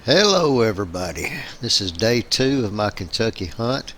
Hello everybody, this is day 2 of my Kentucky hunt.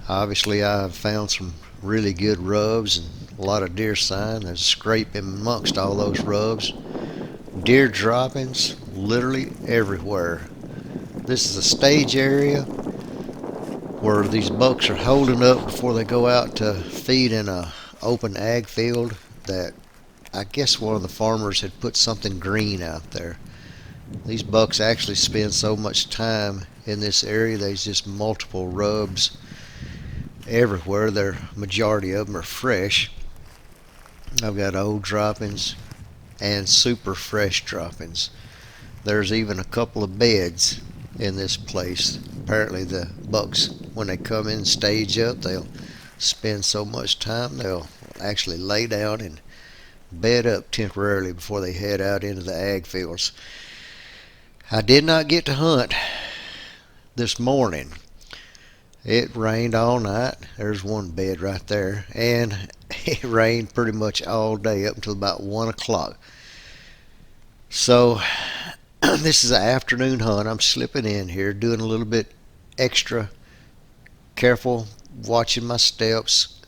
Obviously I've found some really good rubs and a lot of deer sign. There's scraping amongst all those rubs. Deer droppings literally everywhere. This is a stage area where these bucks are holding up before they go out to feed in a open ag field that I guess one of the farmers had put something green out there. These bucks actually spend so much time in this area. There's just multiple rubs everywhere. The majority of them are fresh. I've got old droppings and super fresh droppings. There's even a couple of beds in this place. Apparently the bucks, when they come in and stage up, they'll spend so much time they'll actually lay down and bed up temporarily before they head out into the ag fields. I did not get to hunt this morning. It rained all night. There's one bed right there. And it rained pretty much all day up until about 1 o'clock. So this is an afternoon hunt. I'm slipping in here, doing a little bit extra careful, watching my steps,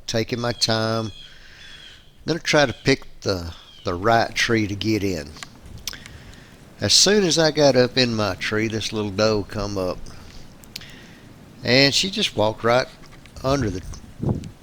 taking my time. I'm going to try to pick the right tree to get in. As soon as I got up in my tree, this little doe come up, and she just walked right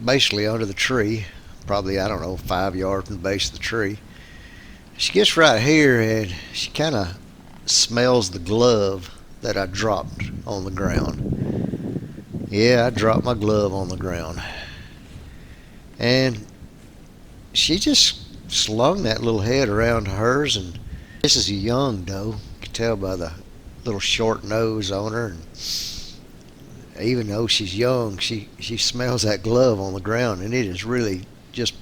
basically under the tree, probably, I don't know, 5 yards from the base of the tree. She gets right here and she kind of smells the glove that I dropped on the ground. Yeah, I dropped my glove on the ground. And she just slung that little head around hers, and this is a young doe. You can tell by the little short nose on her. And even though she's young, she smells that glove on the ground, and it is really just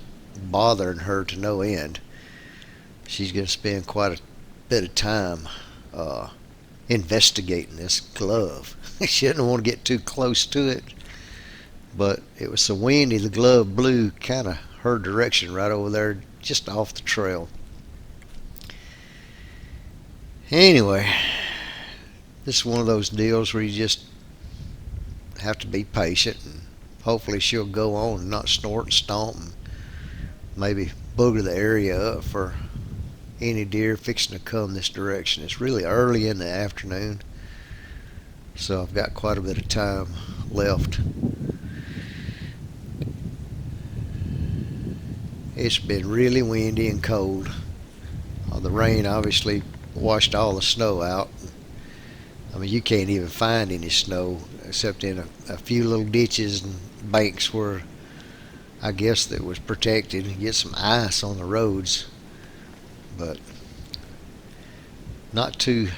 bothering her to no end. She's going to spend quite a bit of time investigating this glove. She didn't want to get too close to it, but it was so windy the glove blew kind of her direction right over there, just off the trail. Anyway, this is one of those deals where you just have to be patient, and hopefully she'll go on and not snort and stomp and maybe booger the area up for any deer fixing to come this direction. It's really early in the afternoon, so I've got quite a bit of time left. It's been really windy and cold. The rain obviously washed all the snow out. I mean, you can't even find any snow except in a few little ditches and banks where I guess that was protected. You get some ice on the roads, but not too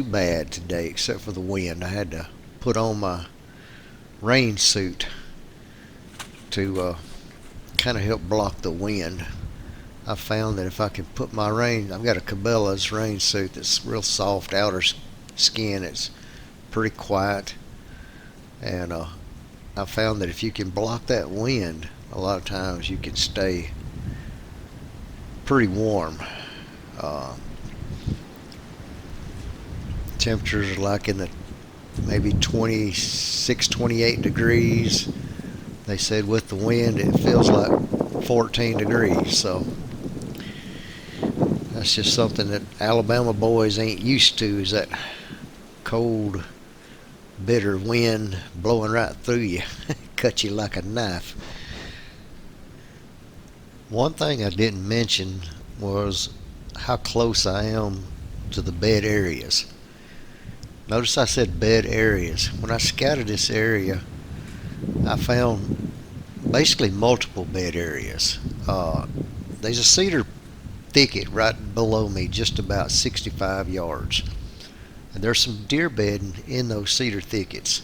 bad today except for the wind. I had to put on my rain suit to kind of help block the wind. I found that if I can put my I've got a Cabela's rain suit that's real soft outer skin. It's pretty quiet, and I found that if you can block that wind, a lot of times you can stay pretty warm. Temperatures are like in the maybe 26, 28 degrees. They said with the wind it feels like 14 degrees, so that's just something that Alabama boys ain't used to, is that cold, bitter wind blowing right through you. Cut you like a knife. One thing I didn't mention was how close I am to the bed areas. Notice I said bed areas. When I scouted this area, I found basically multiple bed areas. There's a cedar thicket right below me, just about 65 yards. And there's some deer bedding in those cedar thickets.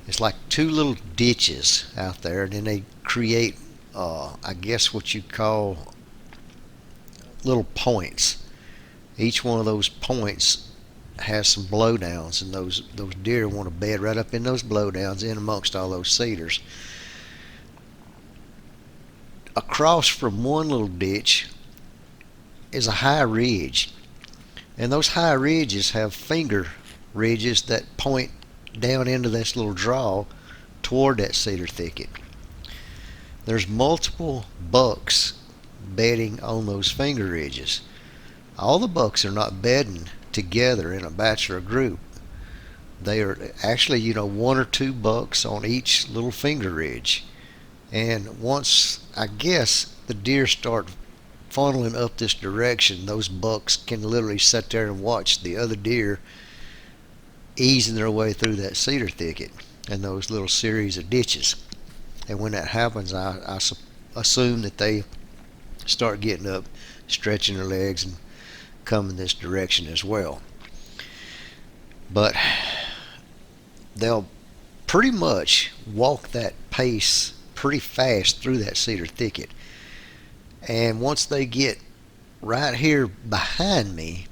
It's like two little ditches out there, and then they create, I guess what you'd call little points. Each one of those points has some blowdowns, and those deer want to bed right up in those blowdowns in amongst all those cedars. Across from one little ditch is a high ridge, And those high ridges have finger ridges that point down into this little draw toward that cedar thicket. There's multiple bucks bedding on those finger ridges. All the bucks are not bedding together in a batch or a group. They are actually, one or two bucks on each little finger ridge. And once, I guess, the deer start funneling up this direction, those bucks can literally sit there and watch the other deer easing their way through that cedar thicket and those little series of ditches. And when that happens, I assume that they start getting up, stretching their legs, and coming this direction as well. But they'll pretty much walk that pace pretty fast through that cedar thicket. And once they get right here behind me,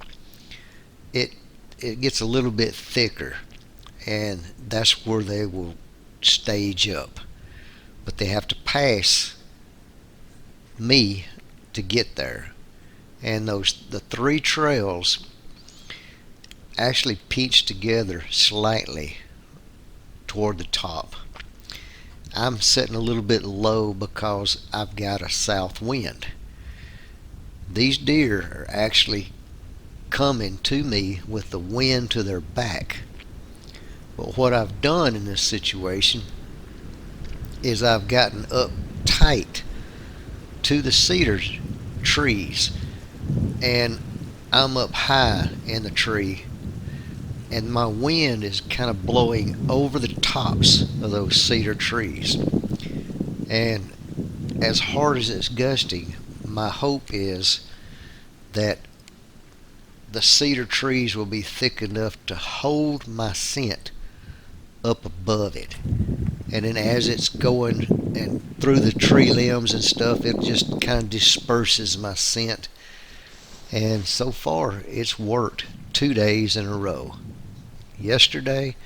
it gets a little bit thicker, and that's where they will stage up. But they have to pass me to get there. And the three trails actually pinch together slightly toward the top. I'm sitting a little bit low because I've got a south wind. These deer are actually coming to me with the wind to their back. But what I've done in this situation is I've gotten up tight to the cedar trees, and I'm up high in the tree, and my wind is kind of blowing over the tops of those cedar trees. And as hard as it's gusting, my hope is that the cedar trees will be thick enough to hold my scent up above it. And then as it's going and through the tree limbs and stuff, it just kind of disperses my scent. And so far, it's worked 2 days in a row. Yesterday,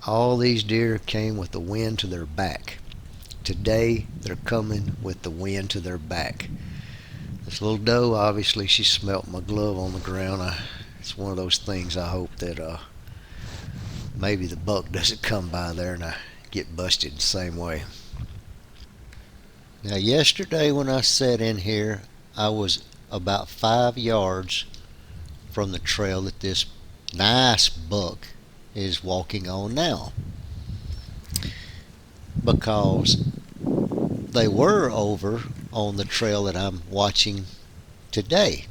all these deer came with the wind to their back. Today, they're coming with the wind to their back. This little doe, obviously, she smelt my glove on the ground. It's one of those things I hope that maybe the buck doesn't come by there and I get busted the same way. Now, yesterday when I sat in here, I was about 5 yards from the trail that this nice buck is walking on now, because they were over on the trail that I'm watching today.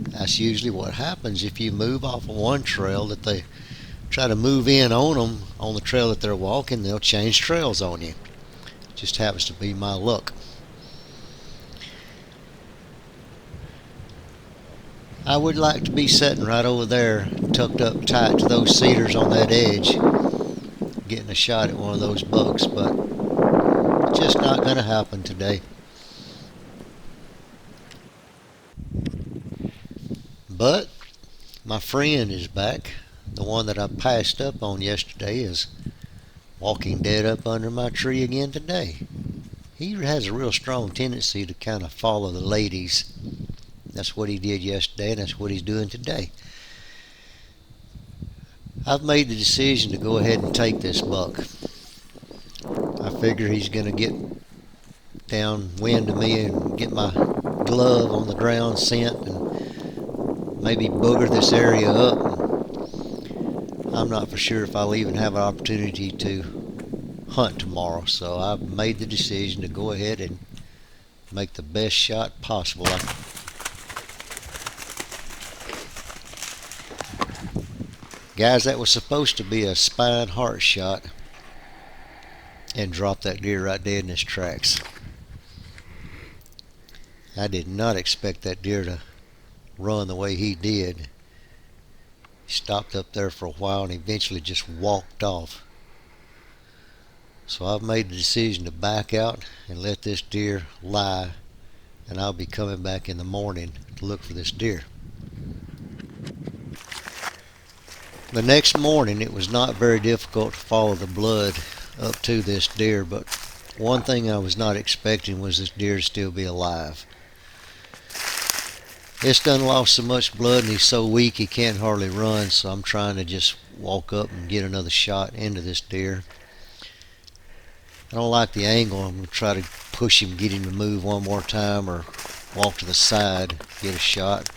That's usually what happens if you move off of one trail, that they try to move in on them on the trail that they're walking. They'll change trails on you. It just happens to be my luck. I would like to be sitting right over there, tucked up tight to those cedars on that edge, getting a shot at one of those bucks, but it's just not going to happen today. But my friend is back. The one that I passed up on yesterday is walking dead up under my tree again today. He has a real strong tendency to kind of follow the ladies. That's what he did yesterday, and that's what he's doing today. I've made the decision to go ahead and take this buck. I figure he's going to get downwind of me and get my glove on the ground scent and maybe booger this area up. I'm not for sure if I'll even have an opportunity to hunt tomorrow, so I've made the decision to go ahead and make the best shot possible. Guys, that was supposed to be a spine heart shot and drop that deer right dead in his tracks. I did not expect that deer to run the way he did. He stopped up there for a while and eventually just walked off. So I've made the decision to back out and let this deer lie, and I'll be coming back in the morning to look for this deer. The next morning, it was not very difficult to follow the blood up to this deer, but one thing I was not expecting was this deer to still be alive. It's done lost so much blood and he's so weak he can't hardly run, so I'm trying to just walk up and get another shot into this deer. I don't like the angle. I'm going to try to push him, get him to move one more time or walk to the side, get a shot.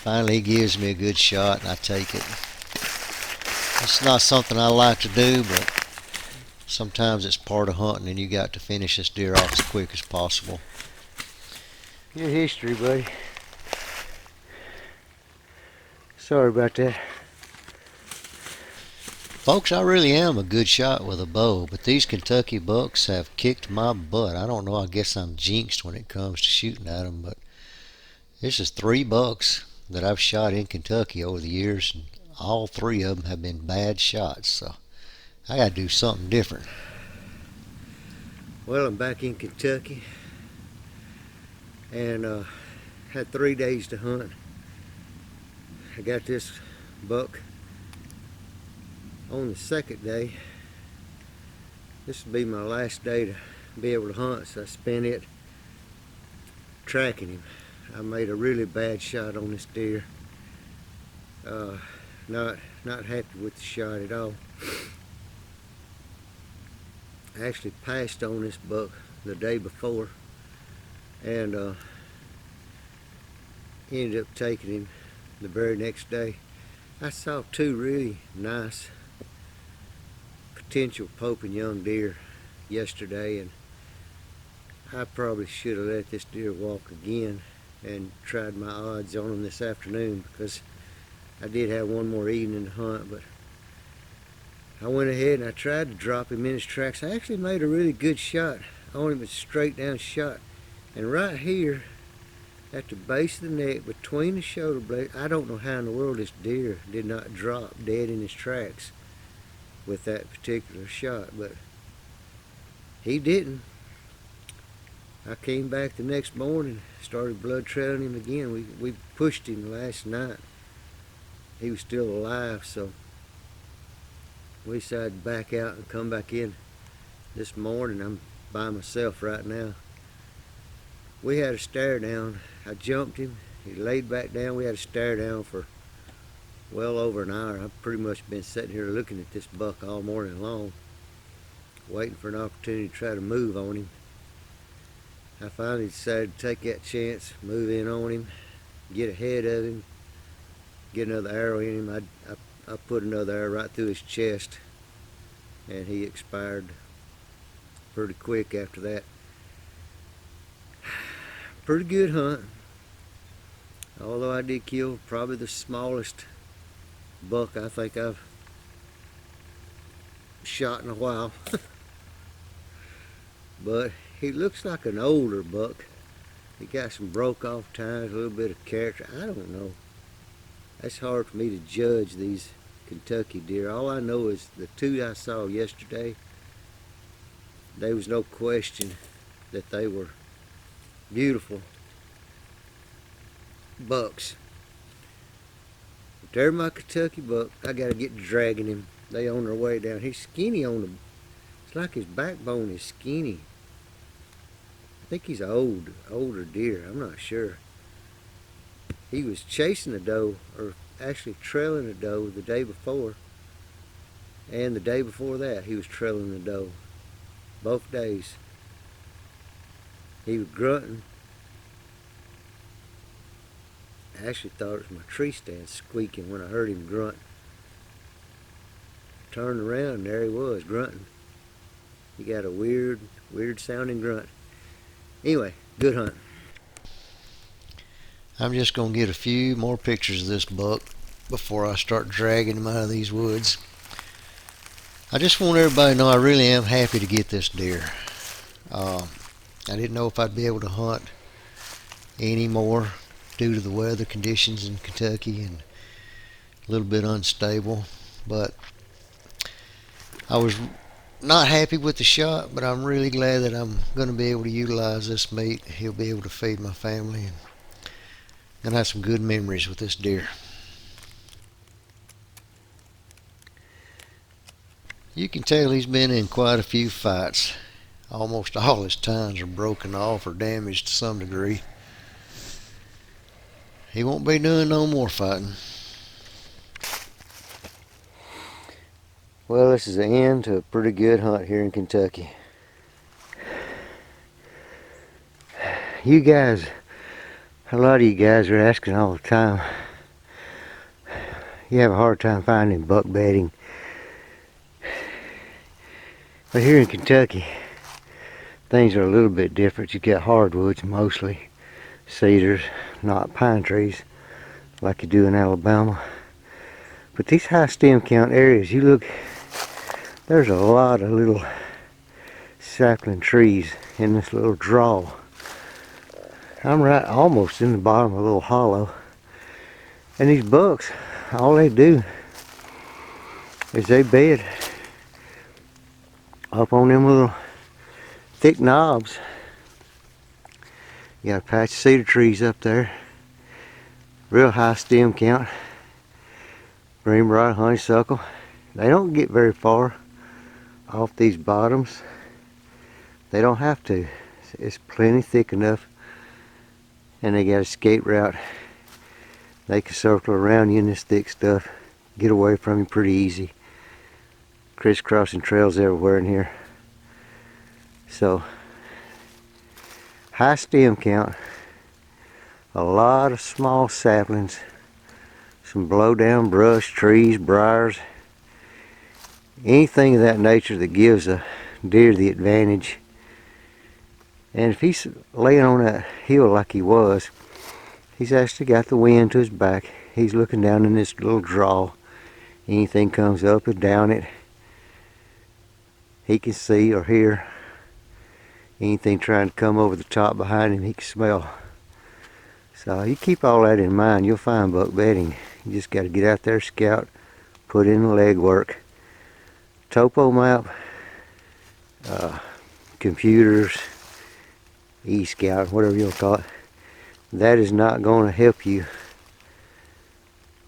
Finally he gives me a good shot and I take it. It's not something I like to do, but sometimes it's part of hunting and you got to finish this deer off as quick as possible. Good history, buddy. Sorry about that. Folks, I really am a good shot with a bow, but these Kentucky bucks have kicked my butt. I don't know, I guess I'm jinxed when it comes to shooting at them, but this is 3 bucks that I've shot in Kentucky over the years, and all 3 of them have been bad shots, so I gotta do something different. Well, I'm back in Kentucky and had 3 days to hunt. I got this buck on the 2nd day. This will be my last day to be able to hunt, so I spent it tracking him. I made a really bad shot on this deer. Not happy with the shot at all. I actually passed on this buck the day before and ended up taking him the very next day. I saw 2 really nice potential pope and young deer yesterday, and I probably should have let this deer walk again and tried my odds on him this afternoon, because I did have one more evening to hunt, but I went ahead and I tried to drop him in his tracks. I actually made a really good shot on him, a straight down shot, and right here at the base of the neck between the shoulder blades, I don't know how in the world this deer did not drop dead in his tracks with that particular shot, but he didn't. I came back the next morning, started blood trailing him again. We pushed him last night. He was still alive, so we decided to back out and come back in this morning. I'm by myself right now. We had a stare down. I jumped him, he laid back down. We had a stare down for well over an hour. I've pretty much been sitting here looking at this buck all morning long, waiting for an opportunity to try to move on him. I finally decided to take that chance, move in on him, get ahead of him, get another arrow in him. I put another arrow right through his chest, and he expired pretty quick after that. Pretty good hunt, although I did kill probably the smallest buck I think I've shot in a while. But he looks like an older buck. He got some broke off tines, a little bit of character. I don't know. It's hard for me to judge these Kentucky deer. All I know is the 2 I saw yesterday, there was no question that they were beautiful bucks. If they're my Kentucky buck, I gotta get dragging him. They on their way down. He's skinny on them. It's like his backbone is skinny. I think he's an older deer. I'm not sure. He was chasing a doe, or actually trailing a doe the day before, and the day before that he was trailing the doe. Both days he was grunting. I actually thought it was my tree stand squeaking when I heard him grunt. Turned around and there he was grunting. He got a weird sounding grunt. Anyway, good hunt. I'm just going to get a few more pictures of this buck before I start dragging him out of these woods. I just want everybody to know I really am happy to get this deer. I didn't know if I'd be able to hunt anymore due to the weather conditions in Kentucky and a little bit unstable, but I was not happy with the shot, but I'm really glad that I'm going to be able to utilize this meat. He'll be able to feed my family, and gonna have some good memories with this deer. You can tell he's been in quite a few fights. Almost all his tines are broken off or damaged to some degree. He won't be doing no more fighting. Well, this is the end to a pretty good hunt here in Kentucky. You guys, a lot of you guys are asking all the time. You have a hard time finding buck bedding. But here in Kentucky, things are a little bit different. You got hardwoods mostly, cedars, not pine trees like you do in Alabama. But these high stem count areas, you look, there's a lot of little sapling trees in this little draw. I'm right almost in the bottom of a little hollow. And these bucks, all they do is they bed up on them little thick knobs. You got a patch of cedar trees up there. Real high stem count. Greenbrier, honeysuckle. They don't get very far off these bottoms. They don't have to. It's plenty thick enough. And they got a skate route. They can circle around you in this thick stuff. Get away from you pretty easy. Crisscrossing trails everywhere in here. So, high stem count. A lot of small saplings. Some blow down brush, trees, briars. Anything of that nature that gives a deer the advantage. And if he's laying on that hill like he was, he's actually got the wind to his back. He's looking down in this little draw. Anything comes up and down it, he can see or hear. Anything trying to come over the top behind him, he can smell. So you keep all that in mind, you'll find buck bedding. You just got to get out there, scout, put in the legwork. Topo map, computers, e-scout, whatever you'll call it. That is not going to help you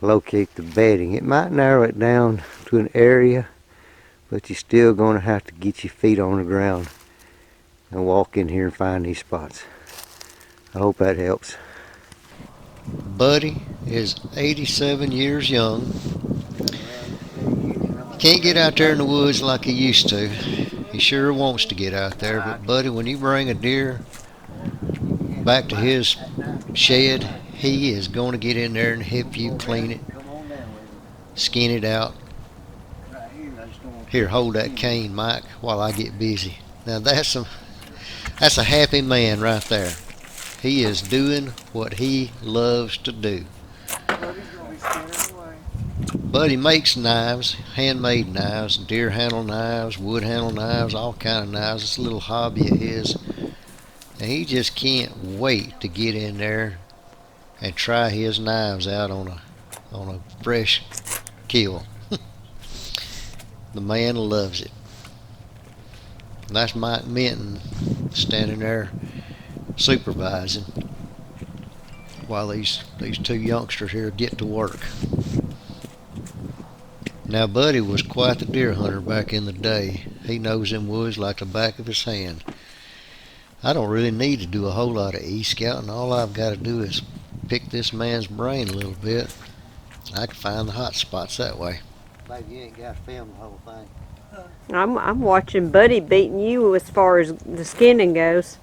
locate the bedding. It might narrow it down to an area, but you're still going to have to get your feet on the ground and walk in here and find these spots. I hope that helps. Buddy is 87 years young. Can't get out there in the woods like he used to. He sure wants to get out there, but Buddy, when you bring a deer back to his shed, he is going to get in there and help you clean it, skin it out. Here, hold that cane, Mike, while I get busy. Now that's a happy man right there. He is doing what he loves to do. Buddy makes knives, handmade knives, deer handle knives, wood handle knives, all kind of knives. It's a little hobby of his. And he just can't wait to get in there and try his knives out on a fresh kill. The man loves it. And that's Mike Minton standing there supervising while these two youngsters here get to work. Now Buddy was quite the deer hunter back in the day. He knows them woods like the back of his hand. I don't really need to do a whole lot of e-scouting. All I've got to do is pick this man's brain a little bit. I can find the hot spots that way. Baby, you ain't got to film the whole thing. I'm watching Buddy beating you as far as the skinning goes.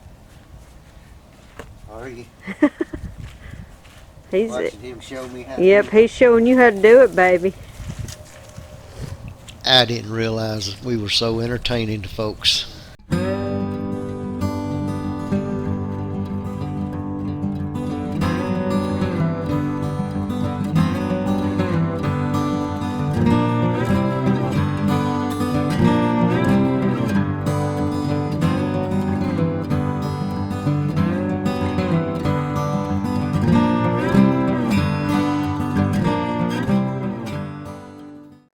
Are you? He's watching him show me how to Yep, do it? he's showing you how to do it, baby. I didn't realize that we were so entertaining to folks.